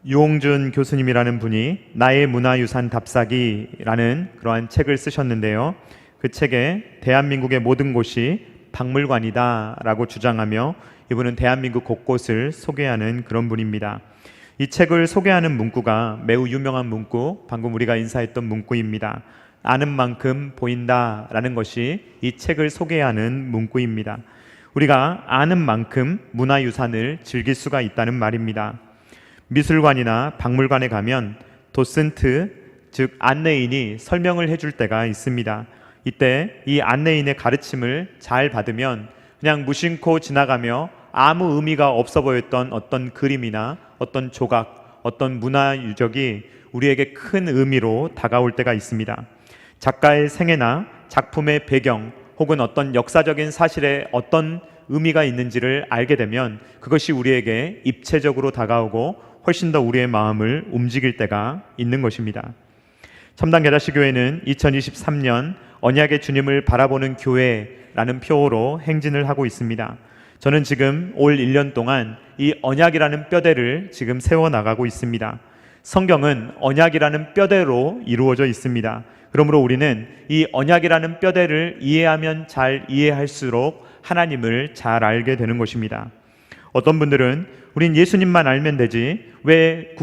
유홍준 교수님이라는 분이 나의 문화유산 답사기라는 그러한 책을 쓰셨는데요. 그 책에 대한민국의 모든 곳이 박물관이다 라고 주장하며 이분은 대한민국 곳곳을 소개하는 그런 분입니다. 이 책을 소개하는 문구가 매우 유명한 문구, 방금 우리가 인사했던 문구입니다. 아는 만큼 보인다 라는 것이 이 책을 소개하는 문구입니다. 우리가 아는 만큼 문화유산을 즐길 수가 있다는 말입니다. 미술관이나 박물관에 가면 도슨트, 즉 안내인이 설명을 해줄 때가 있습니다. 이때 이 안내인의 가르침을 잘 받으면 그냥 무심코 지나가며 아무 의미가 없어 보였던 어떤 그림이나 어떤 조각, 어떤 문화 유적이 우리에게 큰 의미로 다가올 때가 있습니다. 작가의 생애나 작품의 배경 혹은 어떤 역사적인 사실에 어떤 의미가 있는지를 알게 되면 그것이 우리에게 입체적으로 다가오고 훨씬 더 우리의 마음을 움직일 때가 있는 것입니다. 첨단 개다시 교회는 2023년 언약의 주님을 바라보는 교회라는 표어로 행진을 하고 있습니다. 저는 지금 올 1년 동안 이 언약이라는 뼈대를 지금 세워나가고 있습니다. 성경은 언약이라는 뼈대로 이루어져 있습니다. 그러므로 우리는 이 언약이라는 뼈대를 이해하면 잘 이해할수록 하나님을 잘 알게 되는 것입니다. 어떤 분들은 우린 예수님만 알면 되지 왜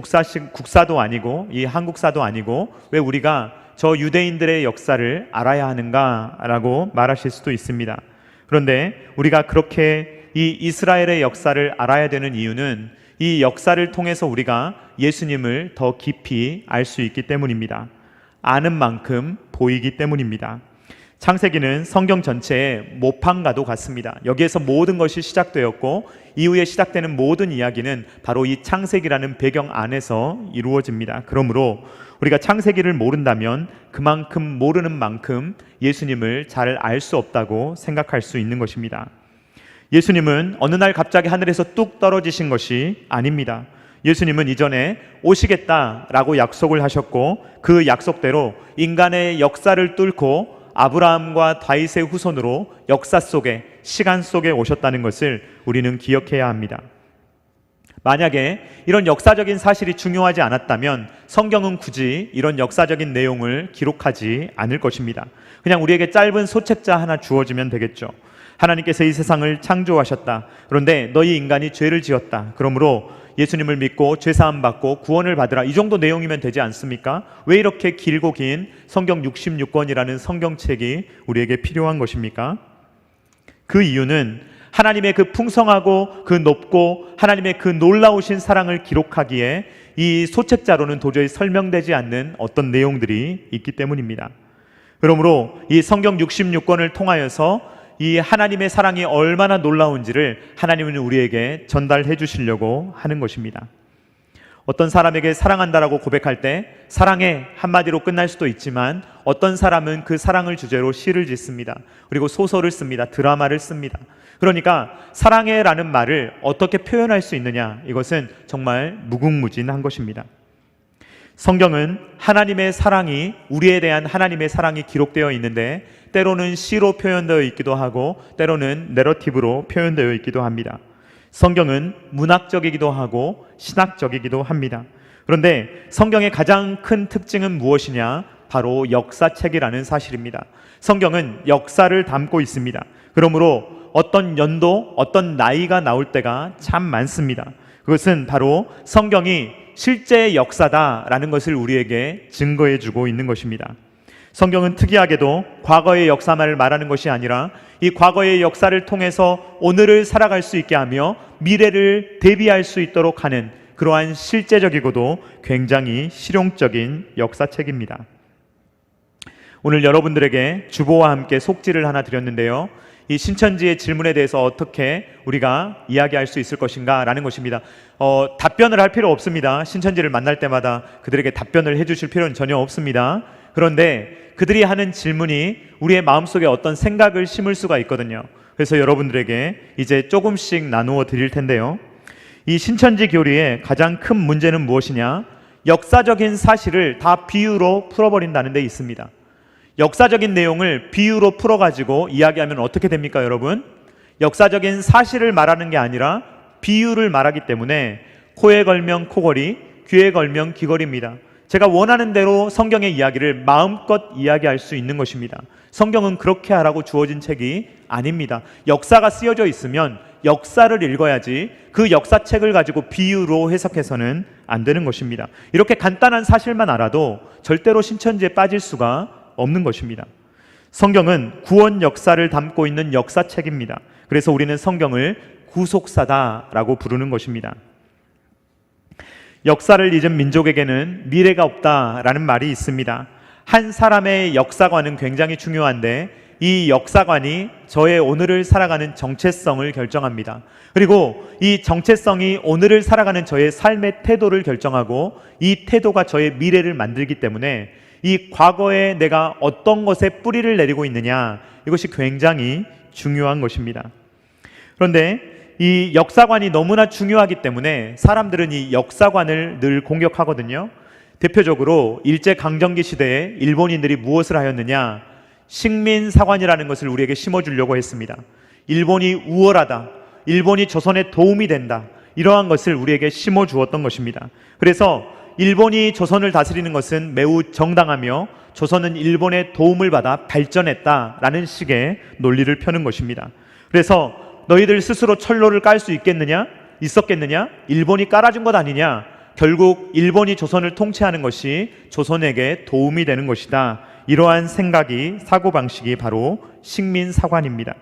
국사도 아니고 이 한국사도 아니고 왜 우리가 저 유대인들의 역사를 알아야 하는가 라고 말하실 수도 있습니다. 그런데 우리가 그렇게 이 이스라엘의 역사를 알아야 되는 이유는 이 역사를 통해서 우리가 예수님을 더 깊이 알 수 있기 때문입니다. 아는 만큼 보이기 때문입니다. 창세기는 성경 전체의 모판과도 같습니다. 여기에서 모든 것이 시작되었고 이후에 시작되는 모든 이야기는 바로 이 창세기라는 배경 안에서 이루어집니다. 그러므로 우리가 창세기를 모른다면 그만큼 모르는 만큼 예수님을 잘 알 수 없다고 생각할 수 있는 것입니다. 예수님은 어느 날 갑자기 하늘에서 뚝 떨어지신 것이 아닙니다. 예수님은 이전에 오시겠다라고 약속을 하셨고 그 약속대로 인간의 역사를 뚫고 아브라함과 다윗의 후손으로 역사 속에, 시간 속에 오셨다는 것을 우리는 기억해야 합니다. 만약에 이런 역사적인 사실이 중요하지 않았다면 성경은 굳이 이런 역사적인 내용을 기록하지 않을 것입니다. 그냥 우리에게 짧은 소책자 하나 주어지면 되겠죠. 하나님께서 이 세상을 창조하셨다. 그런데 너희 인간이 죄를 지었다. 그러므로 예수님을 믿고 죄사함 받고 구원을 받으라. 이 정도 내용이면 되지 않습니까? 왜 이렇게 길고 긴 성경 66권이라는 성경책이 우리에게 필요한 것입니까? 그 이유는 하나님의 그 풍성하고 그 높고 하나님의 그 놀라우신 사랑을 기록하기에 이 소책자로는 도저히 설명되지 않는 어떤 내용들이 있기 때문입니다. 그러므로 이 성경 66권을 통하여서 이 하나님의 사랑이 얼마나 놀라운지를 하나님은 우리에게 전달해 주시려고 하는 것입니다. 어떤 사람에게 사랑한다라고 고백할 때 사랑해 한마디로 끝날 수도 있지만 어떤 사람은 그 사랑을 주제로 시를 짓습니다. 그리고 소설을 씁니다. 드라마를 씁니다. 그러니까 사랑해라는 말을 어떻게 표현할 수 있느냐, 이것은 정말 무궁무진한 것입니다. 성경은 하나님의 사랑이, 우리에 대한 하나님의 사랑이 기록되어 있는데 때로는 시로 표현되어 있기도 하고 때로는 내러티브로 표현되어 있기도 합니다. 성경은 문학적이기도 하고 신학적이기도 합니다. 그런데 성경의 가장 큰 특징은 무엇이냐? 바로 역사책이라는 사실입니다. 성경은 역사를 담고 있습니다. 그러므로 어떤 연도, 어떤 나이가 나올 때가 참 많습니다. 그것은 바로 성경이 실제의 역사다라는 것을 우리에게 증거해 주고 있는 것입니다. 성경은 특이하게도 과거의 역사만을 말하는 것이 아니라 이 과거의 역사를 통해서 오늘을 살아갈 수 있게 하며 미래를 대비할 수 있도록 하는 그러한 실제적이고도 굉장히 실용적인 역사책입니다. 오늘 여러분들에게 주보와 함께 속지를 하나 드렸는데요. 이 신천지의 질문에 대해서 어떻게 우리가 이야기할 수 있을 것인가 라는 것입니다. 답변을 할 필요 없습니다. 신천지를 만날 때마다 그들에게 답변을 해주실 필요는 전혀 없습니다. 그런데 그들이 하는 질문이 우리의 마음속에 어떤 생각을 심을 수가 있거든요. 그래서 여러분들에게 이제 조금씩 나누어 드릴 텐데요. 이 신천지 교리의 가장 큰 문제는 무엇이냐? 역사적인 사실을 다 비유로 풀어버린다는 데 있습니다. 역사적인 내용을 비유로 풀어가지고 이야기하면 어떻게 됩니까, 여러분? 역사적인 사실을 말하는 게 아니라 비유를 말하기 때문에 코에 걸면 코걸이, 귀에 걸면 귀걸이입니다. 제가 원하는 대로 성경의 이야기를 마음껏 이야기할 수 있는 것입니다. 성경은 그렇게 하라고 주어진 책이 아닙니다. 역사가 쓰여져 있으면 역사를 읽어야지 그 역사책을 가지고 비유로 해석해서는 안 되는 것입니다. 이렇게 간단한 사실만 알아도 절대로 신천지에 빠질 수가 없는 것입니다. 성경은 구원 역사를 담고 있는 역사책입니다. 그래서 우리는 성경을 구속사다라고 부르는 것입니다. 역사를 잊은 민족에게는 미래가 없다라는 말이 있습니다. 한 사람의 역사관은 굉장히 중요한데 이 역사관이 저의 오늘을 살아가는 정체성을 결정합니다. 그리고 이 정체성이 오늘을 살아가는 저의 삶의 태도를 결정하고 이 태도가 저의 미래를 만들기 때문에 이 과거에 내가 어떤 것에 뿌리를 내리고 있느냐, 이것이 굉장히 중요한 것입니다. 그런데 이 역사관이 너무나 중요하기 때문에 사람들은 이 역사관을 늘 공격하거든요. 대표적으로 일제강점기 시대에 일본인들이 무엇을 하였느냐, 식민사관이라는 것을 우리에게 심어주려고 했습니다. 일본이 우월하다, 일본이 조선에 도움이 된다, 이러한 것을 우리에게 심어주었던 것입니다. 그래서 일본이 조선을 다스리는 것은 매우 정당하며 조선은 일본의 도움을 받아 발전했다라는 식의 논리를 펴는 것입니다. 그래서 너희들 스스로 철로를 깔 수 있었겠느냐? 일본이 깔아준 것 아니냐? 결국 일본이 조선을 통치하는 것이 조선에게 도움이 되는 것이다. 이러한 생각이, 사고방식이 바로 식민사관입니다.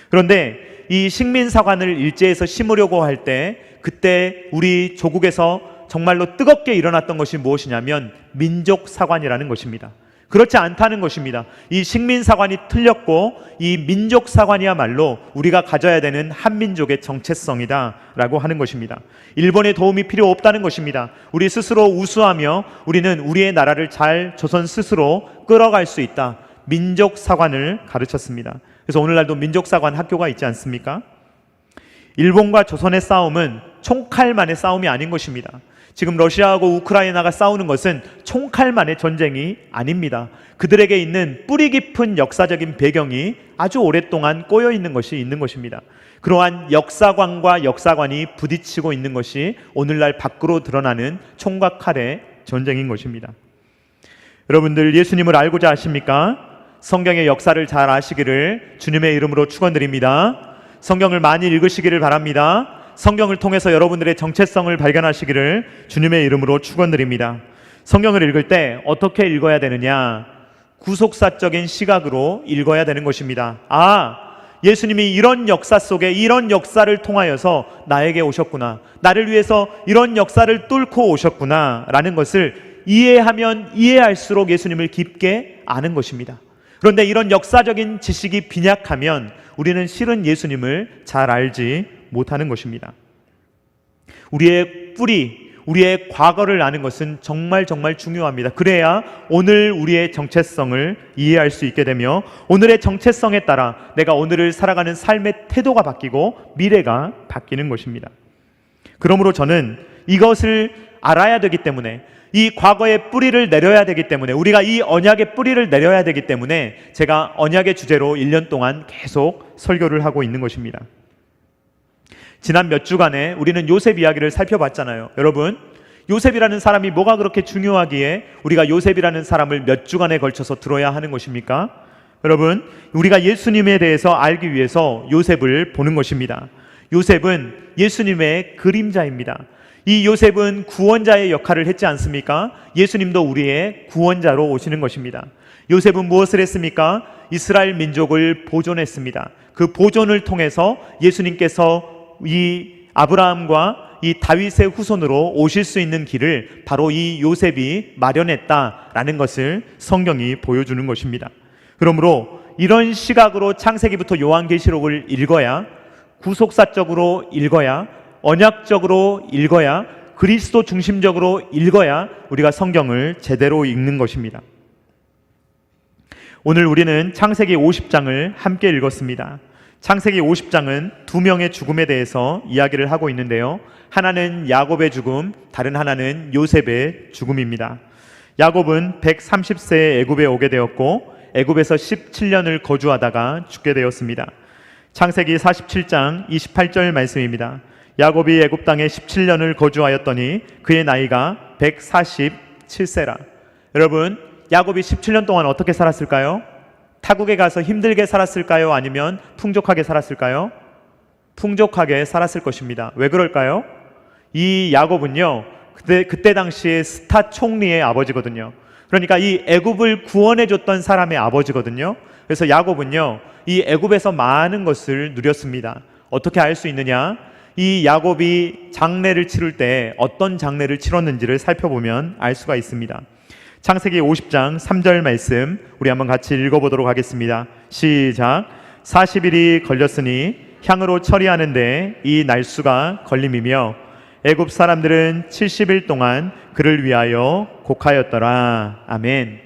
그런데 이 식민사관을 일제에서 심으려고 할 때 그때 우리 조국에서 정말로 뜨겁게 일어났던 것이 무엇이냐면 민족사관이라는 것입니다. 그렇지 않다는 것입니다. 이 식민사관이 틀렸고 이 민족사관이야말로 우리가 가져야 되는 한민족의 정체성이다 라고 하는 것입니다. 일본의 도움이 필요 없다는 것입니다. 우리 스스로 우수하며 우리는 우리의 나라를 잘 조선 스스로 끌어갈 수 있다. 민족사관을 가르쳤습니다. 그래서 오늘날도 민족사관 학교가 있지 않습니까? 일본과 조선의 싸움은 총칼만의 싸움이 아닌 것입니다. 지금 러시아하고 우크라이나가 싸우는 것은 총칼만의 전쟁이 아닙니다. 그들에게 있는 뿌리 깊은 역사적인 배경이 아주 오랫동안 꼬여 있는 것이 있는 것입니다. 그러한 역사관과 역사관이 부딪히고 있는 것이 오늘날 밖으로 드러나는 총과 칼의 전쟁인 것입니다. 여러분들 예수님을 알고자 하십니까? 성경의 역사를 잘 아시기를 주님의 이름으로 축원드립니다. 성경을 많이 읽으시기를 바랍니다. 성경을 통해서 여러분들의 정체성을 발견하시기를 주님의 이름으로 축원드립니다. 성경을 읽을 때 어떻게 읽어야 되느냐? 구속사적인 시각으로 읽어야 되는 것입니다. 예수님이 이런 역사 속에 이런 역사를 통하여서 나에게 오셨구나, 나를 위해서 이런 역사를 뚫고 오셨구나 라는 것을 이해하면 이해할수록 예수님을 깊게 아는 것입니다. 그런데 이런 역사적인 지식이 빈약하면 우리는 실은 예수님을 잘 알지 못하는 것입니다. 우리의 뿌리, 우리의 과거를 아는 것은 정말 중요합니다. 그래야 오늘 우리의 정체성을 이해할 수 있게 되며 오늘의 정체성에 따라 내가 오늘을 살아가는 삶의 태도가 바뀌고 미래가 바뀌는 것입니다. 그러므로 저는 이것을 알아야 되기 때문에, 이 과거의 뿌리를 내려야 되기 때문에, 우리가 이 언약의 뿌리를 내려야 되기 때문에 제가 언약의 주제로 1년 동안 계속 설교를 하고 있는 것입니다. 지난 몇 주간에 우리는 요셉 이야기를 살펴봤잖아요. 여러분, 요셉이라는 사람이 뭐가 그렇게 중요하기에 우리가 요셉이라는 사람을 몇 주간에 걸쳐서 들어야 하는 것입니까? 여러분, 우리가 예수님에 대해서 알기 위해서 요셉을 보는 것입니다. 요셉은 예수님의 그림자입니다. 이 요셉은 구원자의 역할을 했지 않습니까? 예수님도 우리의 구원자로 오시는 것입니다. 요셉은 무엇을 했습니까? 이스라엘 민족을 보존했습니다. 그 보존을 통해서 예수님께서 이 아브라함과 이 다윗의 후손으로 오실 수 있는 길을 바로 이 요셉이 마련했다라는 것을 성경이 보여주는 것입니다. 그러므로 이런 시각으로 창세기부터 요한계시록을 읽어야, 구속사적으로 읽어야, 언약적으로 읽어야, 그리스도 중심적으로 읽어야 우리가 성경을 제대로 읽는 것입니다. 오늘 우리는 창세기 50장을 함께 읽었습니다. 창세기 50장은 두 명의 죽음에 대해서 이야기를 하고 있는데요. 하나는 야곱의 죽음, 다른 하나는 요셉의 죽음입니다. 야곱은 130세에 애굽에 오게 되었고 애굽에서 17년을 거주하다가 죽게 되었습니다. 창세기 47장 28절 말씀입니다. 야곱이 애굽 땅에 17년을 거주하였더니 그의 나이가 147세라. 여러분, 야곱이 17년 동안 어떻게 살았을까요? 타국에 가서 힘들게 살았을까요? 아니면 풍족하게 살았을까요? 풍족하게 살았을 것입니다. 왜 그럴까요? 이 야곱은요, 그때 당시에 스타 총리의 아버지거든요. 그러니까 이 애굽을 구원해 줬던 사람의 아버지거든요. 그래서 야곱은요, 이 애굽에서 많은 것을 누렸습니다. 어떻게 알 수 있느냐? 이 야곱이 장례를 치를 때 어떤 장례를 치렀는지를 살펴보면 알 수가 있습니다. 창세기 50장 3절 말씀 우리 한번 같이 읽어보도록 하겠습니다. 시작. 40일이 걸렸으니 향으로 처리하는데 이 날수가 걸림이며 애굽 사람들은 70일 동안 그를 위하여 곡하였더라. 아멘.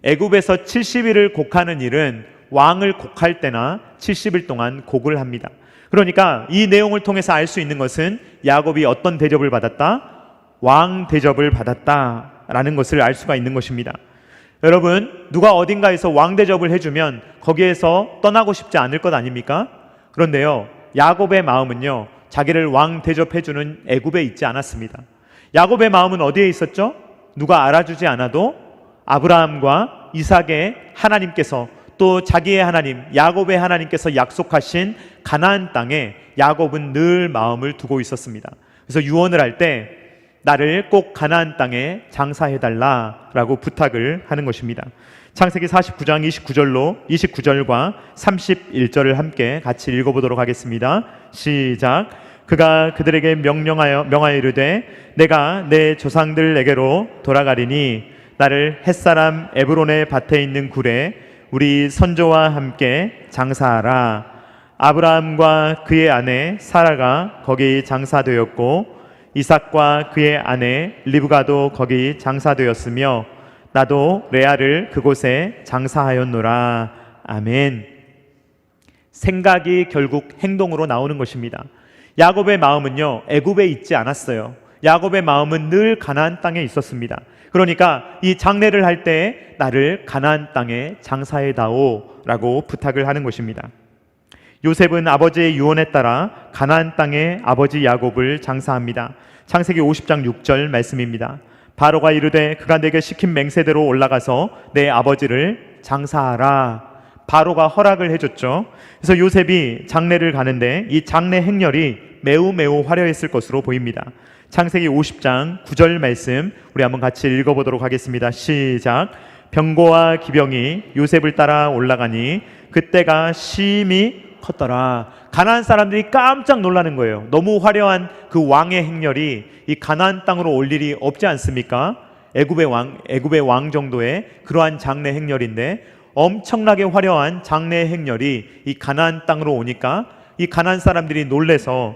애굽에서 70일을 곡하는 일은 왕을 곡할 때나 70일 동안 곡을 합니다. 그러니까 이 내용을 통해서 알 수 있는 것은 야곱이 어떤 대접을 받았다? 왕 대접을 받았다라는 것을 알 수가 있는 것입니다. 여러분, 누가 어딘가에서 왕 대접을 해주면 거기에서 떠나고 싶지 않을 것 아닙니까? 그런데요, 야곱의 마음은요, 자기를 왕 대접해주는 애굽에 있지 않았습니다. 야곱의 마음은 어디에 있었죠? 누가 알아주지 않아도 아브라함과 이삭의 하나님께서, 또 자기의 하나님 야곱의 하나님께서 약속하신 가나안 땅에 야곱은 늘 마음을 두고 있었습니다. 그래서 유언을 할 때 나를 꼭 가나안 땅에 장사해달라라고 부탁을 하는 것입니다. 창세기 49장 29절과 31절을 함께 같이 읽어보도록 하겠습니다. 시작. 그가 그들에게 명하여 이르되 내가 내 조상들에게로 돌아가리니 나를 햇사람 에브론의 밭에 있는 굴에 우리 선조와 함께 장사하라. 아브라함과 그의 아내 사라가 거기 장사되었고 이삭과 그의 아내 리브가도 거기 장사되었으며 나도 레아를 그곳에 장사하였노라. 아멘. 생각이 결국 행동으로 나오는 것입니다. 야곱의 마음은요, 애굽에 있지 않았어요. 야곱의 마음은 늘 가나안 땅에 있었습니다. 그러니까 이 장례를 할 때 나를 가나안 땅에 장사해 다오라고 부탁을 하는 것입니다. 요셉은 아버지의 유언에 따라 가나안 땅에 아버지 야곱을 장사합니다. 창세기 50장 6절 말씀입니다. 바로가 이르되 그가 내게 시킨 맹세대로 올라가서 내 아버지를 장사하라. 바로가 허락을 해줬죠. 그래서 요셉이 장례를 가는데 이 장례 행렬이 매우 화려했을 것으로 보입니다. 창세기 50장 9절 말씀 우리 한번 같이 읽어보도록 하겠습니다. 시작. 병고와 기병이 요셉을 따라 올라가니 그때가 심히 컸더라. 가나안 사람들이 깜짝 놀라는 거예요. 너무 화려한 그 왕의 행렬이 이 가나안 땅으로 올 일이 없지 않습니까? 애굽의 왕 정도의 그러한 장례 행렬인데 엄청나게 화려한 장례 행렬이 이 가나안 땅으로 오니까 이 가나안 사람들이 놀래서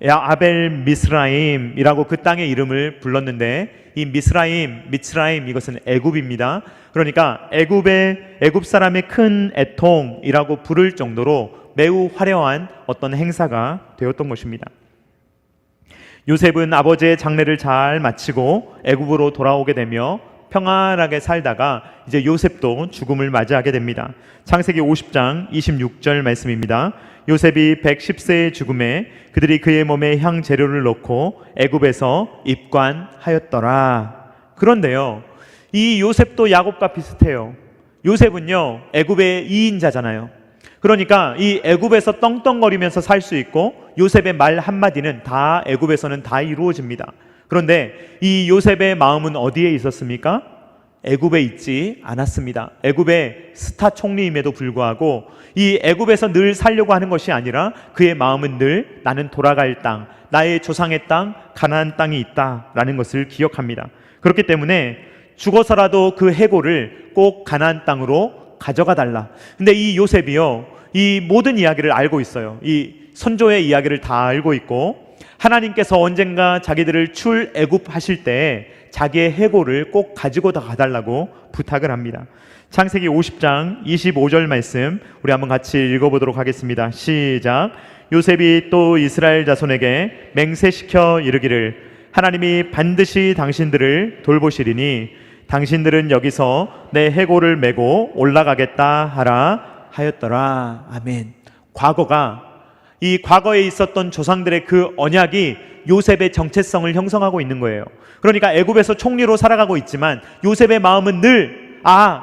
아벨 미스라임이라고 그 땅의 이름을 불렀는데 이 미스라임 이것은 애굽입니다. 그러니까 애굽 사람의 큰 애통이라고 부를 정도로 매우 화려한 어떤 행사가 되었던 것입니다. 요셉은 아버지의 장례를 잘 마치고 애굽으로 돌아오게 되며 평안하게 살다가 이제 요셉도 죽음을 맞이하게 됩니다. 창세기 50장 26절 말씀입니다. 요셉이 110세의 죽음에 그들이 그의 몸에 향 재료를 넣고 애굽에서 입관하였더라. 그런데요, 이 요셉도 야곱과 비슷해요. 요셉은요, 애굽의 2인자잖아요. 그러니까 이 애굽에서 떵떵거리면서 살 수 있고 요셉의 말 한마디는 다 애굽에서는 다 이루어집니다. 그런데 이 요셉의 마음은 어디에 있었습니까? 애굽에 있지 않았습니다. 애굽의 스타 총리임에도 불구하고 이 애굽에서 늘 살려고 하는 것이 아니라 그의 마음은 늘 나는 돌아갈 땅, 나의 조상의 땅, 가나안 땅이 있다라는 것을 기억합니다. 그렇기 때문에 죽어서라도 그 해골을 꼭 가나안 땅으로 가져가 달라. 근데 이 요셉이요, 이 모든 이야기를 알고 있어요. 이 선조의 이야기를 다 알고 있고 하나님께서 언젠가 자기들을 출애굽하실 때 자기의 해골을 꼭 가지고 다 가달라고 부탁을 합니다. 창세기 50장 25절 말씀 우리 한번 같이 읽어보도록 하겠습니다. 시작. 요셉이 또 이스라엘 자손에게 맹세시켜 이르기를 하나님이 반드시 당신들을 돌보시리니 당신들은 여기서 내 해골을 메고 올라가겠다 하라 하였더라. 아멘. 과거가 이 과거에 있었던 조상들의 그 언약이 요셉의 정체성을 형성하고 있는 거예요. 그러니까 애굽에서 총리로 살아가고 있지만 요셉의 마음은 늘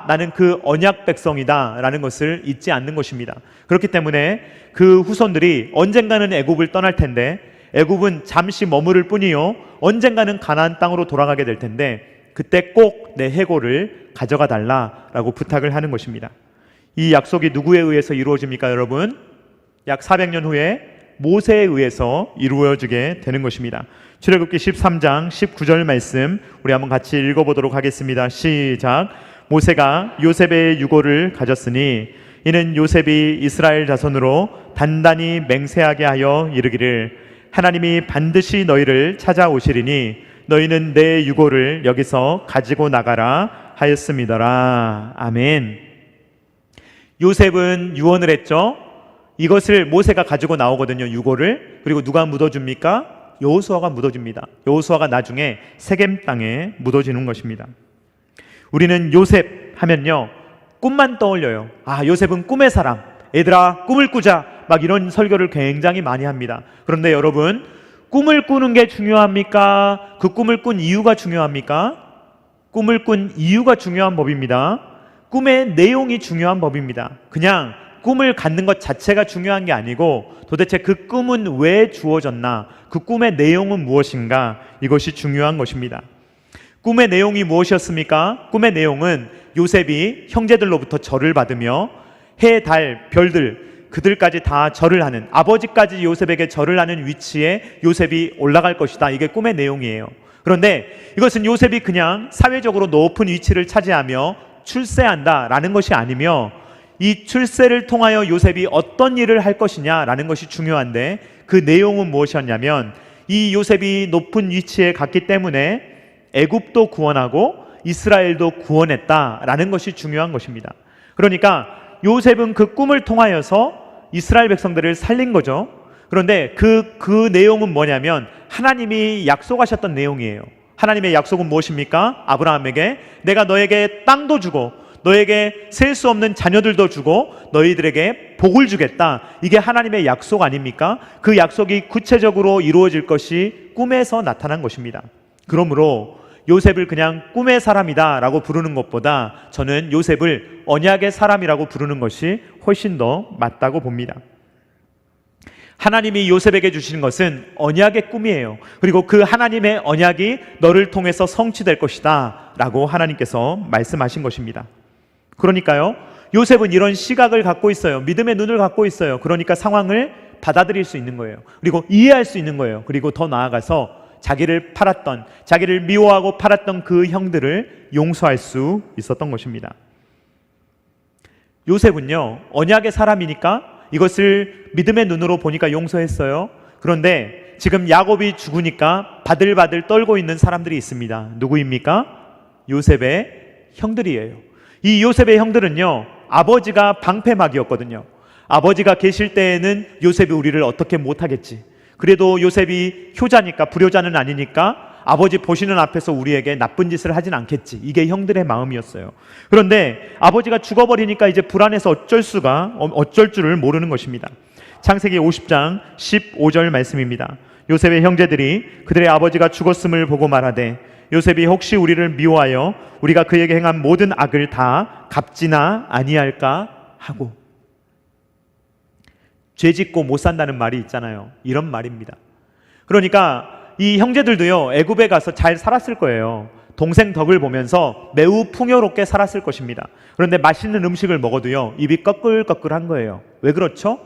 나는 그 언약 백성이다 라는 것을 잊지 않는 것입니다. 그렇기 때문에 그 후손들이 언젠가는 애굽을 떠날 텐데, 애굽은 잠시 머무를 뿐이요 언젠가는 가나안 땅으로 돌아가게 될 텐데, 그때 꼭 내 해골을 가져가 달라라고 부탁을 하는 것입니다. 이 약속이 누구에 의해서 이루어집니까, 여러분? 약 400년 후에 모세에 의해서 이루어지게 되는 것입니다. 출애굽기 13장 19절 말씀 우리 한번 같이 읽어보도록 하겠습니다. 시작. 모세가 요셉의 유고를 가졌으니 이는 요셉이 이스라엘 자손으로 단단히 맹세하게 하여 이르기를 하나님이 반드시 너희를 찾아오시리니 너희는 내 유고를 여기서 가지고 나가라 하였음이더라. 아멘. 요셉은 유언을 했죠. 이것을 모세가 가지고 나오거든요, 유고를. 그리고 누가 묻어줍니까? 여호수아가 묻어줍니다. 여호수아가 나중에 세겜 땅에 묻어지는 것입니다. 우리는 요셉 하면요 꿈만 떠올려요. 요셉은 꿈의 사람, 얘들아 꿈을 꾸자, 막 이런 설교를 굉장히 많이 합니다. 그런데 여러분, 꿈을 꾸는 게 중요합니까? 그 꿈을 꾼 이유가 중요합니까? 꿈을 꾼 이유가 중요한 법입니다. 꿈의 내용이 중요한 법입니다. 그냥 꿈을 갖는 것 자체가 중요한 게 아니고 도대체 그 꿈은 왜 주어졌나, 그 꿈의 내용은 무엇인가, 이것이 중요한 것입니다. 꿈의 내용이 무엇이었습니까? 꿈의 내용은 요셉이 형제들로부터 절을 받으며 해, 달, 별들 그들까지 다 절을 하는, 아버지까지 요셉에게 절을 하는 위치에 요셉이 올라갈 것이다. 이게 꿈의 내용이에요. 그런데 이것은 요셉이 그냥 사회적으로 높은 위치를 차지하며 출세한다라는 것이 아니며, 이 출세를 통하여 요셉이 어떤 일을 할 것이냐라는 것이 중요한데, 그 내용은 무엇이었냐면 이 요셉이 높은 위치에 갔기 때문에 애굽도 구원하고 이스라엘도 구원했다라는 것이 중요한 것입니다. 그러니까 요셉은 그 꿈을 통하여서 이스라엘 백성들을 살린 거죠. 그런데 그 내용은 뭐냐면 하나님이 약속하셨던 내용이에요. 하나님의 약속은 무엇입니까? 아브라함에게 내가 너에게 땅도 주고 너에게 셀 수 없는 자녀들도 주고 너희들에게 복을 주겠다. 이게 하나님의 약속 아닙니까? 그 약속이 구체적으로 이루어질 것이 꿈에서 나타난 것입니다. 그러므로 요셉을 그냥 꿈의 사람이다 라고 부르는 것보다 저는 요셉을 언약의 사람이라고 부르는 것이 훨씬 더 맞다고 봅니다. 하나님이 요셉에게 주시는 것은 언약의 꿈이에요. 그리고 그 하나님의 언약이 너를 통해서 성취될 것이다 라고 하나님께서 말씀하신 것입니다. 그러니까요, 요셉은 이런 시각을 갖고 있어요. 믿음의 눈을 갖고 있어요. 그러니까 상황을 받아들일 수 있는 거예요. 그리고 이해할 수 있는 거예요. 그리고 더 나아가서 자기를 팔았던, 자기를 미워하고 팔았던 그 형들을 용서할 수 있었던 것입니다. 요셉은요 언약의 사람이니까 이것을 믿음의 눈으로 보니까 용서했어요. 그런데 지금 야곱이 죽으니까 바들바들 떨고 있는 사람들이 있습니다. 누구입니까? 요셉의 형들이에요. 이 요셉의 형들은요 아버지가 방패막이었거든요. 아버지가 계실 때에는 요셉이 우리를 어떻게 못하겠지, 그래도 요셉이 효자니까, 불효자는 아니니까 아버지 보시는 앞에서 우리에게 나쁜 짓을 하진 않겠지, 이게 형들의 마음이었어요. 그런데 아버지가 죽어버리니까 이제 불안해서 어쩔 줄을 모르는 것입니다. 창세기 50장 15절 말씀입니다. 요셉의 형제들이 그들의 아버지가 죽었음을 보고 말하되 요셉이 혹시 우리를 미워하여 우리가 그에게 행한 모든 악을 다 갚지나 아니할까 하고. 죄 짓고 못 산다는 말이 있잖아요. 이런 말입니다. 그러니까 이 형제들도요 애굽에 가서 잘 살았을 거예요. 동생 덕을 보면서 매우 풍요롭게 살았을 것입니다. 그런데 맛있는 음식을 먹어도요 입이 꺼끌꺼끌한 거예요. 왜 그렇죠?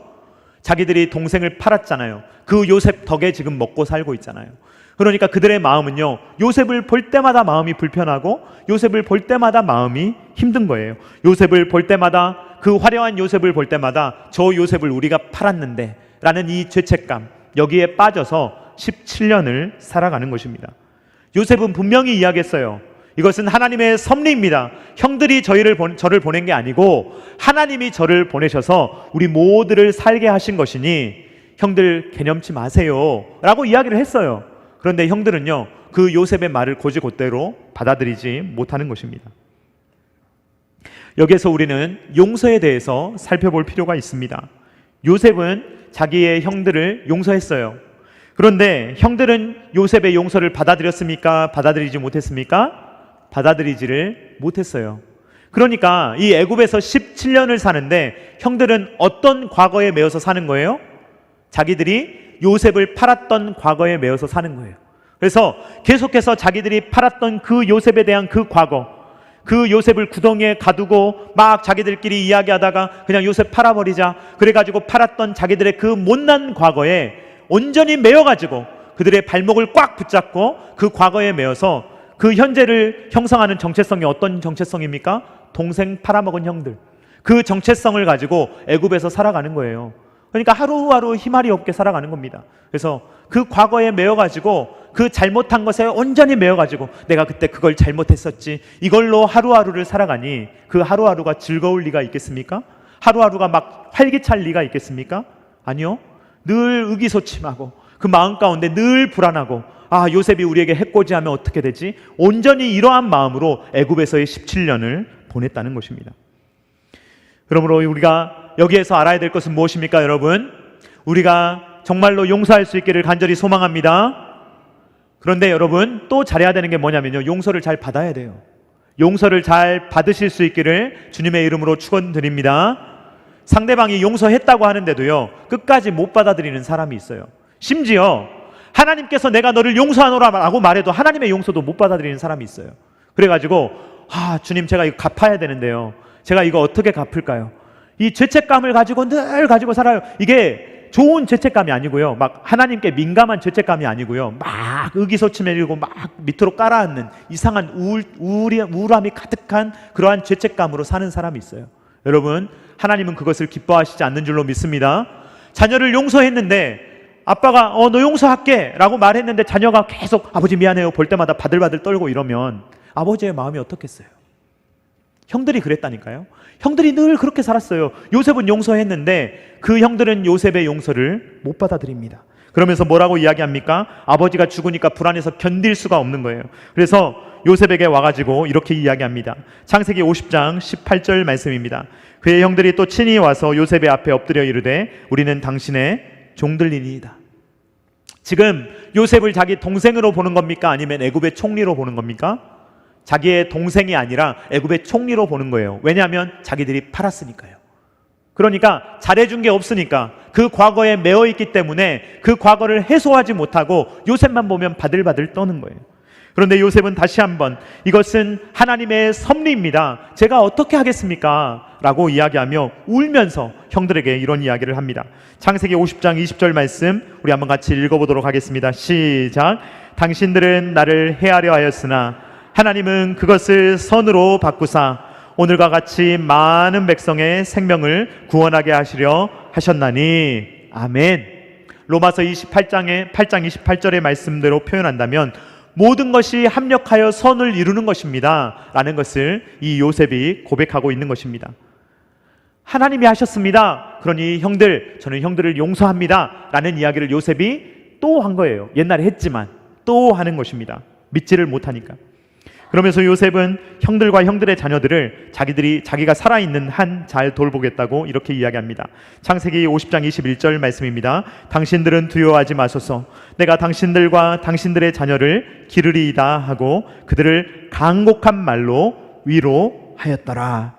자기들이 동생을 팔았잖아요. 그 요셉 덕에 지금 먹고 살고 있잖아요. 그러니까 그들의 마음은요 요셉을 볼 때마다 마음이 불편하고 요셉을 볼 때마다 마음이 힘든 거예요. 요셉을 볼 때마다, 그 화려한 요셉을 볼 때마다 저 요셉을 우리가 팔았는데 라는 이 죄책감, 여기에 빠져서 17년을 살아가는 것입니다. 요셉은 분명히 이야기했어요. 이것은 하나님의 섭리입니다. 형들이 저를 보낸 게 아니고 하나님이 저를 보내셔서 우리 모두를 살게 하신 것이니 형들 개념치 마세요 라고 이야기를 했어요. 그런데 형들은요 그 요셉의 말을 곧이곧대로 받아들이지 못하는 것입니다. 여기에서 우리는 용서에 대해서 살펴볼 필요가 있습니다. 요셉은 자기의 형들을 용서했어요. 그런데 형들은 요셉의 용서를 받아들였습니까? 받아들이지 못했습니까? 받아들이지를 못했어요. 그러니까 이 애굽에서 17년을 사는데 형들은 어떤 과거에 매여서 사는 거예요? 자기들이 요셉을 팔았던 과거에 매여서 사는 거예요. 그래서 계속해서 자기들이 팔았던 그 요셉에 대한 그 과거, 그 요셉을 구덩이에 가두고 막 자기들끼리 이야기하다가 그냥 요셉 팔아버리자 그래가지고 팔았던 자기들의 그 못난 과거에 온전히 매여가지고 그들의 발목을 꽉 붙잡고 그 과거에 매여서 그 현재를 형성하는 정체성이 어떤 정체성입니까? 동생 팔아먹은 형들, 그 정체성을 가지고 애굽에서 살아가는 거예요. 그러니까 하루하루 희말이 없게 살아가는 겁니다. 그래서 그 과거에 매여가지고 그 잘못한 것에 온전히 매여가지고 내가 그때 그걸 잘못했었지, 이걸로 하루하루를 살아가니 그 하루하루가 즐거울 리가 있겠습니까? 하루하루가 막 활기찰 리가 있겠습니까? 아니요. 늘 의기소침하고 그 마음 가운데 늘 불안하고, 아, 요셉이 우리에게 해코지하면 어떻게 되지? 온전히 이러한 마음으로 애굽에서의 17년을 보냈다는 것입니다. 그러므로 우리가 여기에서 알아야 될 것은 무엇입니까, 여러분? 우리가 정말로 용서할 수 있기를 간절히 소망합니다. 그런데 여러분, 또 잘해야 되는 게 뭐냐면요, 용서를 잘 받아야 돼요. 용서를 잘 받으실 수 있기를 주님의 이름으로 축원드립니다. 상대방이 용서했다고 하는데도요, 끝까지 못 받아들이는 사람이 있어요. 심지어 하나님께서 내가 너를 용서하노라고 말해도 하나님의 용서도 못 받아들이는 사람이 있어요. 그래가지고 주님, 제가 이거 갚아야 되는데요, 제가 이거 어떻게 갚을까요? 이 죄책감을 가지고 늘 가지고 살아요. 이게 좋은 죄책감이 아니고요, 막 하나님께 민감한 죄책감이 아니고요, 막 의기소침해지고 막 밑으로 깔아앉는 이상한 우울함이 가득한 그러한 죄책감으로 사는 사람이 있어요. 여러분, 하나님은 그것을 기뻐하시지 않는 줄로 믿습니다. 자녀를 용서했는데 아빠가 너 용서할게 라고 말했는데 자녀가 계속 아버지 미안해요 볼 때마다 바들바들 떨고 이러면 아버지의 마음이 어떻겠어요? 형들이 그랬다니까요. 형들이 늘 그렇게 살았어요. 요셉은 용서했는데 그 형들은 요셉의 용서를 못 받아들입니다. 그러면서 뭐라고 이야기합니까? 아버지가 죽으니까 불안해서 견딜 수가 없는 거예요. 그래서 요셉에게 와가지고 이렇게 이야기합니다. 창세기 50장 18절 말씀입니다. 그의 형들이 또 친히 와서 요셉의 앞에 엎드려 이르되 우리는 당신의 종들이니이다. 지금 요셉을 자기 동생으로 보는 겁니까? 아니면 애굽의 총리로 보는 겁니까? 자기의 동생이 아니라 애굽의 총리로 보는 거예요. 왜냐하면 자기들이 팔았으니까요. 그러니까 잘해준 게 없으니까, 그 과거에 매어있기 때문에 그 과거를 해소하지 못하고 요셉만 보면 바들바들 떠는 거예요. 그런데 요셉은 다시 한번 이것은 하나님의 섭리입니다, 제가 어떻게 하겠습니까? 라고 이야기하며 울면서 형들에게 이런 이야기를 합니다. 창세기 50장 20절 말씀 우리 한번 같이 읽어보도록 하겠습니다. 시작. 당신들은 나를 해하려 하였으나 하나님은 그것을 선으로 바꾸사 오늘과 같이 많은 백성의 생명을 구원하게 하시려 하셨나니. 아멘. 로마서 8장 28절의 말씀대로 표현한다면 모든 것이 합력하여 선을 이루는 것입니다 라는 것을 이 요셉이 고백하고 있는 것입니다. 하나님이 하셨습니다. 그러니 형들, 저는 형들을 용서합니다 라는 이야기를 요셉이 또 한 거예요. 옛날에 했지만 또 하는 것입니다. 믿지를 못하니까. 그러면서 요셉은 형들과 형들의 자녀들을 자기가 살아있는 한 잘 돌보겠다고 이렇게 이야기합니다. 창세기 50장 21절 말씀입니다. 당신들은 두려워하지 마소서. 내가 당신들과 당신들의 자녀를 기르리이다 하고 그들을 간곡한 말로 위로하였더라.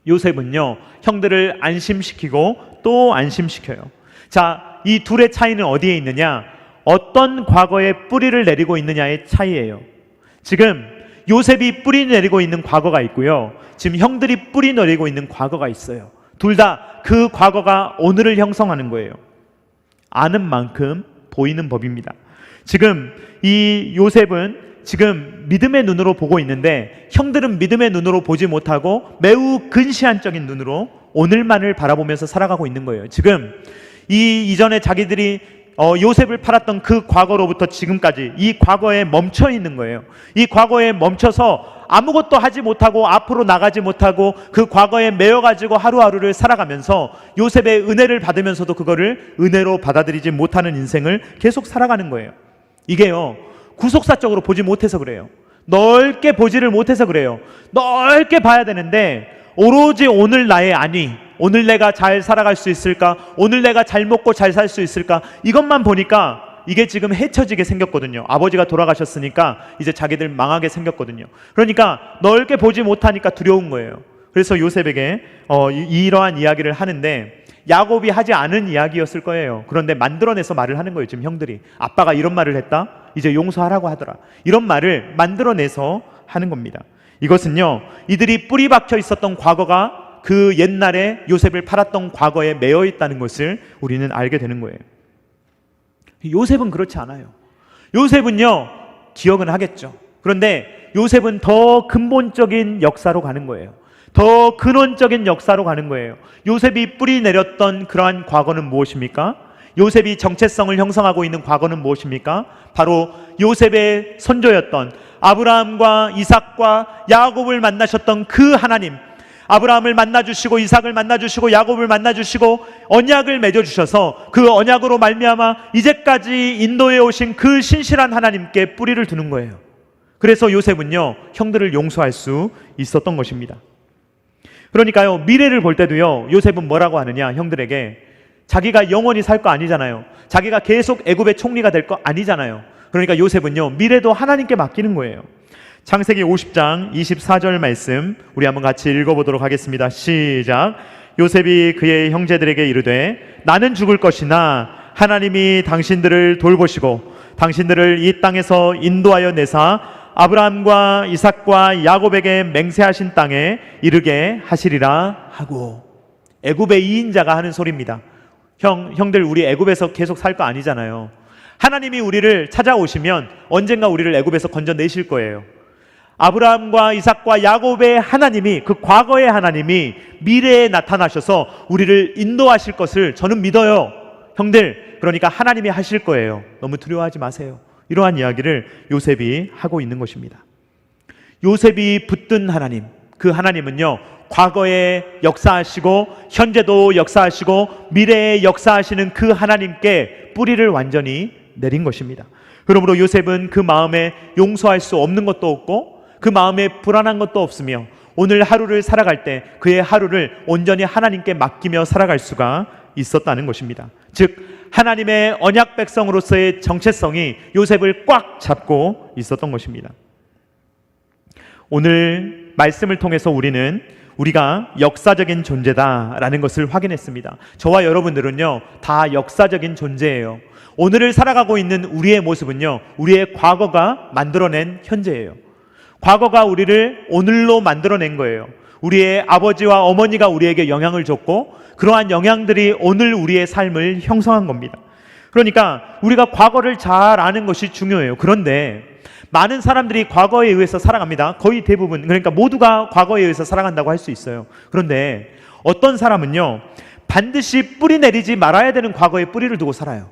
요셉은요, 형들을 안심시키고 또 안심시켜요. 자, 이 둘의 차이는 어디에 있느냐? 어떤 과거에 뿌리를 내리고 있느냐의 차이예요. 지금 요셉이 뿌리 내리고 있는 과거가 있고요, 지금 형들이 뿌리 내리고 있는 과거가 있어요. 둘 다 그 과거가 오늘을 형성하는 거예요. 아는 만큼 보이는 법입니다. 지금 이 요셉은 지금 믿음의 눈으로 보고 있는데 형들은 믿음의 눈으로 보지 못하고 매우 근시안적인 눈으로 오늘만을 바라보면서 살아가고 있는 거예요. 지금 이전에 자기들이 요셉을 팔았던 그 과거로부터 지금까지 이 과거에 멈춰 있는 거예요. 이 과거에 멈춰서 아무것도 하지 못하고 앞으로 나가지 못하고 그 과거에 매여가지고 하루하루를 살아가면서 요셉의 은혜를 받으면서도 그거를 은혜로 받아들이지 못하는 인생을 계속 살아가는 거예요. 이게요, 구속사적으로 보지 못해서 그래요. 넓게 보지를 못해서 그래요. 넓게 봐야 되는데 오로지 오늘 나의 안위, 오늘 내가 잘 살아갈 수 있을까? 오늘 내가 잘 먹고 잘 살 수 있을까? 이것만 보니까 이게 지금 헤쳐지게 생겼거든요. 아버지가 돌아가셨으니까 이제 자기들 망하게 생겼거든요. 그러니까 넓게 보지 못하니까 두려운 거예요. 그래서 요셉에게 이러한 이야기를 하는데 야곱이 하지 않은 이야기였을 거예요. 그런데 만들어내서 말을 하는 거예요. 지금 형들이 아빠가 이런 말을 했다, 이제 용서하라고 하더라, 이런 말을 만들어내서 하는 겁니다. 이것은요, 이들이 뿌리 박혀 있었던 과거가 그 옛날에 요셉을 팔았던 과거에 매여 있다는 것을 우리는 알게 되는 거예요. 요셉은 그렇지 않아요. 요셉은요, 기억은 하겠죠. 그런데 요셉은 더 근본적인 역사로 가는 거예요. 더 근원적인 역사로 가는 거예요. 요셉이 뿌리 내렸던 그러한 과거는 무엇입니까? 요셉이 정체성을 형성하고 있는 과거는 무엇입니까? 바로 요셉의 선조였던 아브라함과 이삭과 야곱을 만나셨던 그 하나님, 아브라함을 만나주시고 이삭을 만나주시고 야곱을 만나주시고 언약을 맺어주셔서 그 언약으로 말미암아 이제까지 인도해 오신 그 신실한 하나님께 뿌리를 두는 거예요. 그래서 요셉은요, 형들을 용서할 수 있었던 것입니다. 그러니까요, 미래를 볼 때도요, 요셉은 뭐라고 하느냐, 형들에게 자기가 영원히 살 거 아니잖아요. 자기가 계속 애굽의 총리가 될 거 아니잖아요. 그러니까 요셉은요, 미래도 하나님께 맡기는 거예요. 창세기 50장 24절 말씀 우리 한번 같이 읽어보도록 하겠습니다. 시작. 요셉이 그의 형제들에게 이르되 나는 죽을 것이나 하나님이 당신들을 돌보시고 당신들을 이 땅에서 인도하여 내사 아브라함과 이삭과 야곱에게 맹세하신 땅에 이르게 하시리라 하고. 애굽의 2인자가 하는 소리입니다. 형들, 우리 애굽에서 계속 살 거 아니잖아요. 하나님이 우리를 찾아오시면 언젠가 우리를 애굽에서 건져내실 거예요. 아브라함과 이삭과 야곱의 하나님이, 그 과거의 하나님이 미래에 나타나셔서 우리를 인도하실 것을 저는 믿어요. 형들, 그러니까 하나님이 하실 거예요. 너무 두려워하지 마세요. 이러한 이야기를 요셉이 하고 있는 것입니다. 요셉이 붙든 하나님, 그 하나님은요, 과거에 역사하시고 현재도 역사하시고 미래에 역사하시는 그 하나님께 뿌리를 완전히 내린 것입니다. 그러므로 요셉은 그 마음에 용서할 수 없는 것도 없고 그 마음에 불안한 것도 없으며 오늘 하루를 살아갈 때 그의 하루를 온전히 하나님께 맡기며 살아갈 수가 있었다는 것입니다. 즉 하나님의 언약 백성으로서의 정체성이 요셉을 꽉 잡고 있었던 것입니다. 오늘 말씀을 통해서 우리가 역사적인 존재다라는 것을 확인했습니다. 저와 여러분들은요, 다 역사적인 존재예요. 오늘을 살아가고 있는 우리의 모습은요, 우리의 과거가 만들어낸 현재예요. 과거가 우리를 오늘로 만들어낸 거예요. 우리의 아버지와 어머니가 우리에게 영향을 줬고 그러한 영향들이 오늘 우리의 삶을 형성한 겁니다. 그러니까 우리가 과거를 잘 아는 것이 중요해요. 그런데 많은 사람들이 과거에 의해서 살아갑니다. 거의 대부분, 그러니까 모두가 과거에 의해서 살아간다고 할 수 있어요. 그런데 어떤 사람은요, 반드시 뿌리 내리지 말아야 되는 과거에 뿌리를 두고 살아요.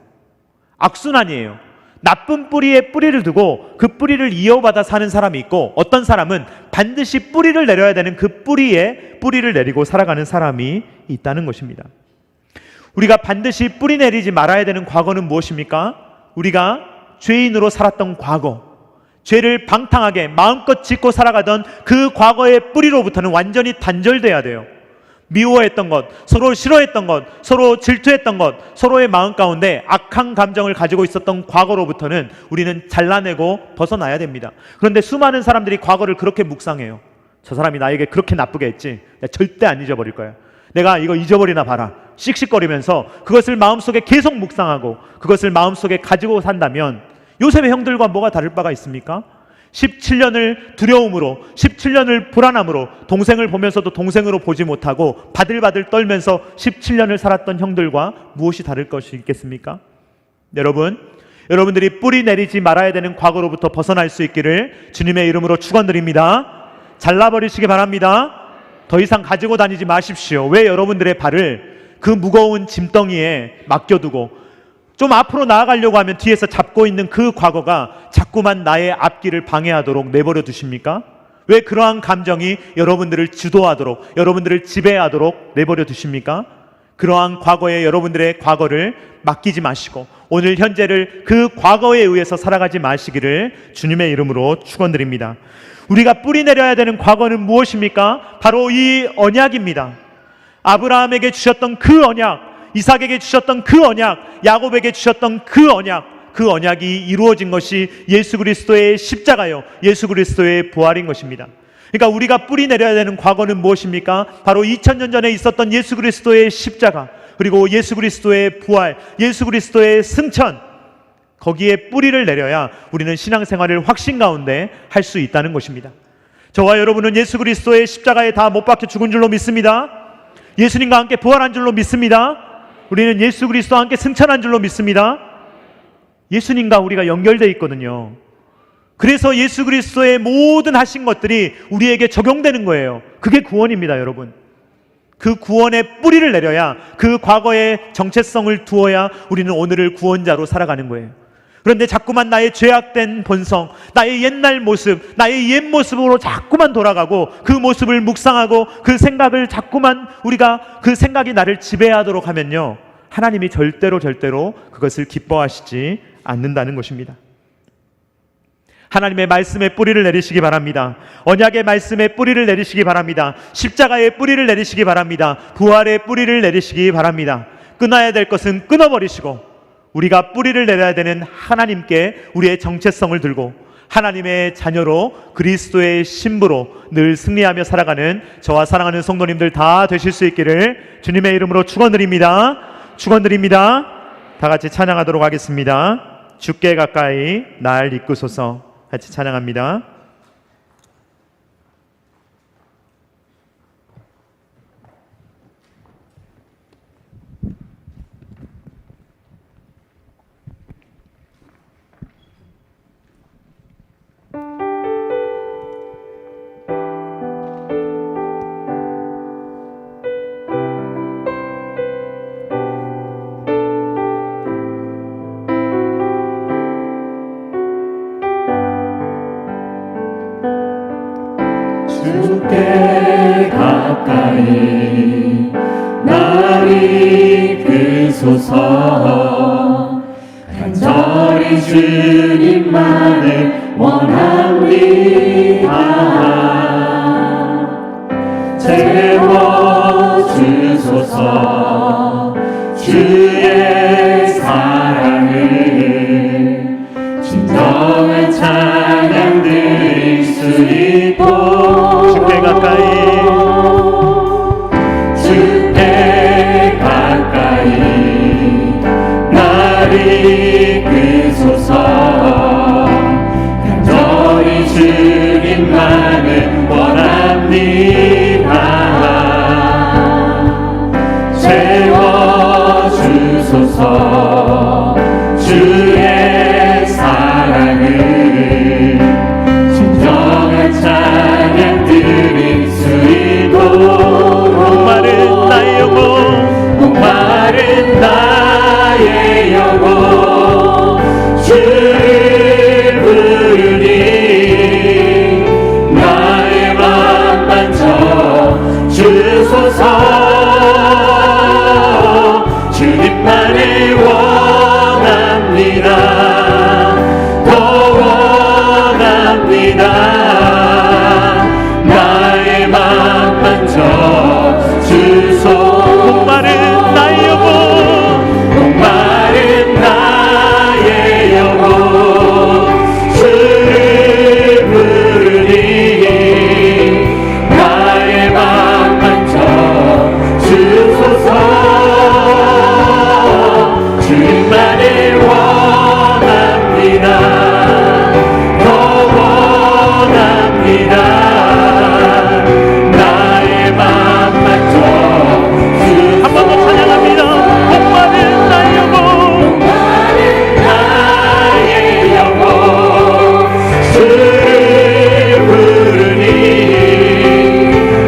악순환이에요. 나쁜 뿌리에 뿌리를 두고 그 뿌리를 이어받아 사는 사람이 있고, 어떤 사람은 반드시 뿌리를 내려야 되는 그 뿌리에 뿌리를 내리고 살아가는 사람이 있다는 것입니다. 우리가 반드시 뿌리 내리지 말아야 되는 과거는 무엇입니까? 우리가 죄인으로 살았던 과거, 죄를 방탕하게 마음껏 짓고 살아가던 그 과거의 뿌리로부터는 완전히 단절돼야 돼요. 미워했던 것, 서로 싫어했던 것, 서로 질투했던 것, 서로의 마음 가운데 악한 감정을 가지고 있었던 과거로부터는 우리는 잘라내고 벗어나야 됩니다. 그런데 수많은 사람들이 과거를 그렇게 묵상해요. 저 사람이 나에게 그렇게 나쁘게 했지, 내가 절대 안 잊어버릴 거야. 내가 이거 잊어버리나 봐라. 씩씩거리면서 그것을 마음속에 계속 묵상하고 그것을 마음속에 가지고 산다면 요셉의 형들과 뭐가 다를 바가 있습니까? 17년을 두려움으로, 17년을 불안함으로, 동생을 보면서도 동생으로 보지 못하고 바들바들 떨면서 17년을 살았던 형들과 무엇이 다를 것이 있겠습니까? 여러분들이 뿌리 내리지 말아야 되는 과거로부터 벗어날 수 있기를 주님의 이름으로 축원드립니다. 잘라버리시기 바랍니다. 더 이상 가지고 다니지 마십시오. 왜 여러분들의 발을 그 무거운 짐덩이에 맡겨두고 좀 앞으로 나아가려고 하면 뒤에서 잡고 있는 그 과거가 자꾸만 나의 앞길을 방해하도록 내버려 두십니까? 왜 그러한 감정이 여러분들을 주도하도록, 여러분들을 지배하도록 내버려 두십니까? 그러한 과거에 여러분들의 과거를 맡기지 마시고 오늘 현재를 그 과거에 의해서 살아가지 마시기를 주님의 이름으로 축원드립니다. 우리가 뿌리 내려야 되는 과거는 무엇입니까? 바로 이 언약입니다. 아브라함에게 주셨던 그 언약, 이삭에게 주셨던 그 언약, 야곱에게 주셨던 그 언약이 이루어진 것이 예수 그리스도의 십자가요, 예수 그리스도의 부활인 것입니다. 그러니까 우리가 뿌리 내려야 되는 과거는 무엇입니까? 바로 2000년 전에 있었던 예수 그리스도의 십자가, 그리고 예수 그리스도의 부활, 예수 그리스도의 승천, 거기에 뿌리를 내려야 우리는 신앙생활을 확신 가운데 할 수 있다는 것입니다. 저와 여러분은 예수 그리스도의 십자가에 다 못 박혀 죽은 줄로 믿습니다. 예수님과 함께 부활한 줄로 믿습니다. 우리는 예수 그리스도와 함께 승천한 줄로 믿습니다. 예수님과 우리가 연결되어 있거든요. 그래서 예수 그리스도의 모든 하신 것들이 우리에게 적용되는 거예요. 그게 구원입니다, 여러분. 그 구원의 뿌리를 내려야, 그 과거의 정체성을 두어야 우리는 오늘을 구원자로 살아가는 거예요. 그런데 자꾸만 나의 죄악된 본성, 나의 옛날 모습, 나의 옛 모습으로 자꾸만 돌아가고 그 모습을 묵상하고 그 생각을 자꾸만 우리가 그 생각이 나를 지배하도록 하면요, 하나님이 절대로 그것을 기뻐하시지 않는다는 것입니다. 하나님의 말씀에 뿌리를 내리시기 바랍니다. 언약의 말씀에 뿌리를 내리시기 바랍니다. 십자가의 뿌리를 내리시기 바랍니다. 부활의 뿌리를 내리시기 바랍니다. 끊어야 될 것은 끊어버리시고 우리가 뿌리를 내려야 되는 하나님께 우리의 정체성을 들고 하나님의 자녀로 그리스도의 신부로 늘 승리하며 살아가는 저와 사랑하는 성도님들 다 되실 수 있기를 주님의 이름으로 축원드립니다. 축원드립니다. 다 같이 찬양하도록 하겠습니다. 주께 가까이 날 이끄소서. 같이 찬양합니다. 주께 가까이 날 이끄소서. 간절히 주님만을 원합니다. 채워주소서. 주의 사랑을 진정한 찬양 드릴 수 있도록 주께 가까이 날 이끄소서. 간절히 주님만을 원합니다. 채워주소서. 주의 사랑을 진정한 찬양 드릴 수 있도록. 목마른 나의 영혼, 목마른 나의 영혼 주를 부르니 나의 맘 만져 주소서. 주님만을 원합니다. 더 원합니다. 나의 맘 만져 주소서. 목마른 나의 영혼, 목마른 나의 영혼 주를 부르니 나의 맘 만져 주소서. 주님만을 원합니다. 더 원합니다. 나의 맘 만져 한 번 더 찬양합니다. 목마른 나의 영혼, 목마른 나의 영혼 주를 부르니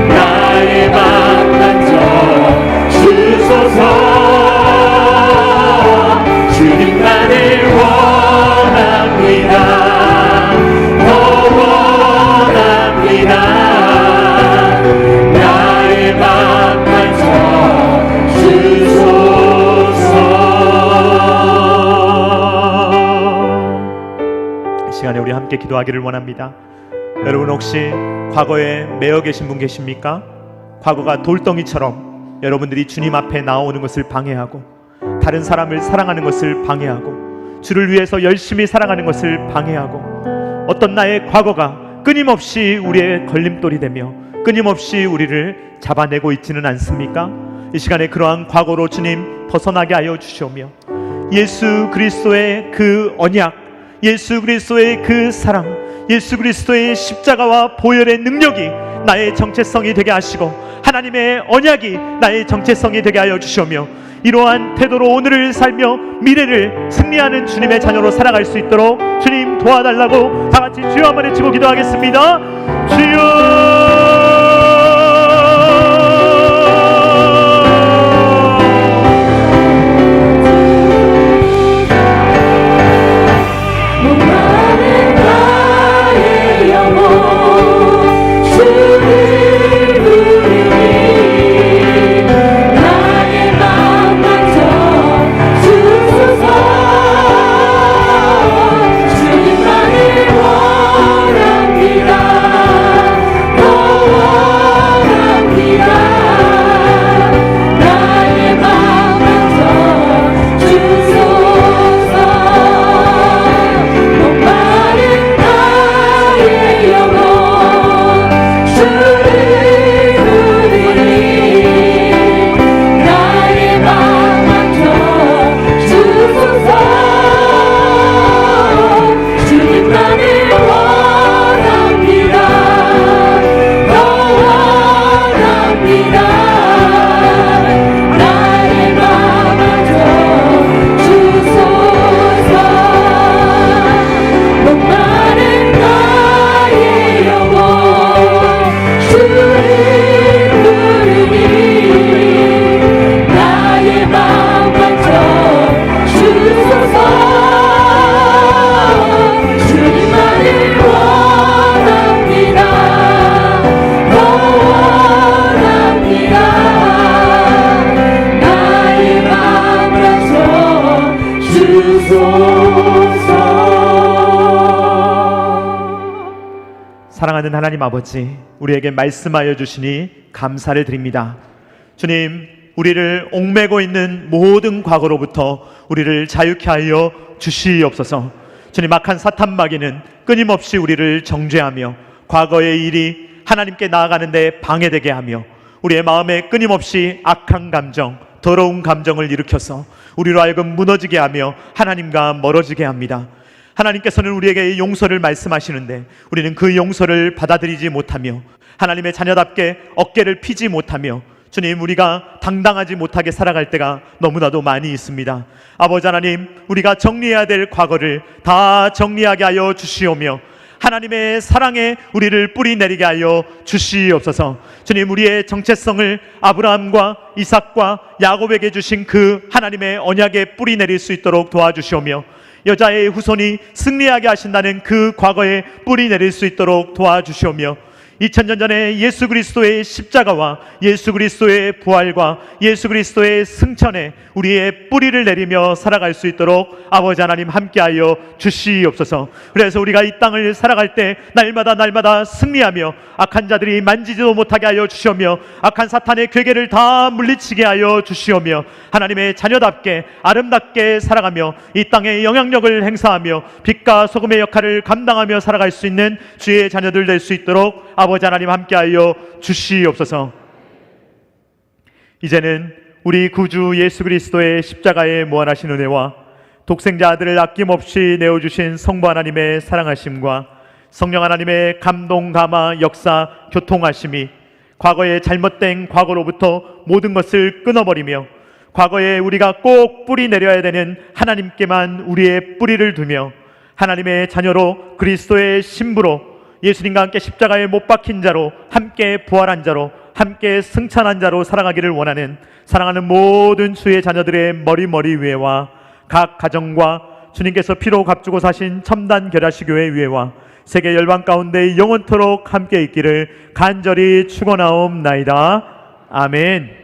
나의 맘 만져 주소서. 주님만을 원합니다. 더 원합니다. 나의 맘 만져 주소서. 이 시간에 우리 함께 기도하기를 원합니다. 여러분 혹시 과거에 매여 계신 분 계십니까? 과거가 돌덩이처럼 여러분들이 주님 앞에 나오는 것을 방해하고 다른 사람을 사랑하는 것을 방해하고 주를 위해서 열심히 살아가는 것을 방해하고 어떤 나의 과거가 끊임없이 우리의 걸림돌이 되며 끊임없이 우리를 잡아내고 있지는 않습니까? 이 시간에 그러한 과거로 주님 벗어나게 하여 주시오며 예수 그리스도의 그 언약, 예수 그리스도의 그 사랑, 예수 그리스도의 십자가와 보혈의 능력이 나의 정체성이 되게 하시고 하나님의 언약이 나의 정체성이 되게 하여 주시오며 이러한 태도로 오늘을 살며 미래를 승리하는 주님의 자녀로 살아갈 수 있도록 주님 도와달라고 다 같이 주여 한번 외치고 기도하겠습니다. 주여! 사랑하는 하나님 아버지, 우리에게 말씀하여 주시니 감사를 드립니다. 주님, 우리를 옥매고 있는 모든 과거로부터 우리를 자유케 하여 주시옵소서. 주님, 악한 사탄 마귀는 끊임없이 우리를 정죄하며 과거의 일이 하나님께 나아가는 데 방해되게 하며 우리의 마음에 끊임없이 악한 감정, 더러운 감정을 일으켜서 우리로 하여금 무너지게 하며 하나님과 멀어지게 합니다. 하나님께서는 우리에게 용서를 말씀하시는데 우리는 그 용서를 받아들이지 못하며 하나님의 자녀답게 어깨를 피지 못하며 주님, 우리가 당당하지 못하게 살아갈 때가 너무나도 많이 있습니다. 아버지 하나님, 우리가 정리해야 될 과거를 다 정리하게 하여 주시오며 하나님의 사랑에 우리를 뿌리내리게 하여 주시옵소서. 주님, 우리의 정체성을 아브라함과 이삭과 야곱에게 주신 그 하나님의 언약에 뿌리내릴 수 있도록 도와주시오며 여자의 후손이 승리하게 하신다는 그 과거에 뿌리내릴 수 있도록 도와주시오며 2000년 전에 예수 그리스도의 십자가와 예수 그리스도의 부활과 예수 그리스도의 승천에 우리의 뿌리를 내리며 살아갈 수 있도록 아버지 하나님 함께하여 주시옵소서. 그래서 우리가 이 땅을 살아갈 때 날마다 승리하며 악한 자들이 만지지도 못하게 하여 주시오며 악한 사탄의 괴계를 다 물리치게 하여 주시오며 하나님의 자녀답게 아름답게 살아가며 이 땅에 영향력을 행사하며 빛과 소금의 역할을 감당하며 살아갈 수 있는 주의 자녀들 될 수 있도록 아버지 하나님 함께하여 주시옵소서. 이제는 우리 구주 예수 그리스도의 십자가의 무한하신 은혜와 독생자 아들을 아낌없이 내어주신 성부 하나님의 사랑하심과 성령 하나님의 감동, 감화, 역사, 교통하심이 과거의 잘못된 과거로부터 모든 것을 끊어버리며 과거에 우리가 꼭 뿌리 내려야 되는 하나님께만 우리의 뿌리를 두며 하나님의 자녀로 그리스도의 신부로 예수님과 함께 십자가에 못 박힌 자로 함께 부활한 자로 함께 승천한 자로 살아가기를 원하는 사랑하는 모든 주의 자녀들의 머리 위에와 각 가정과 주님께서 피로 값주고 사신 첨단 결야시 교회 위에와 세계 열방 가운데 영원토록 함께 있기를 간절히 축원하옵나이다. 아멘.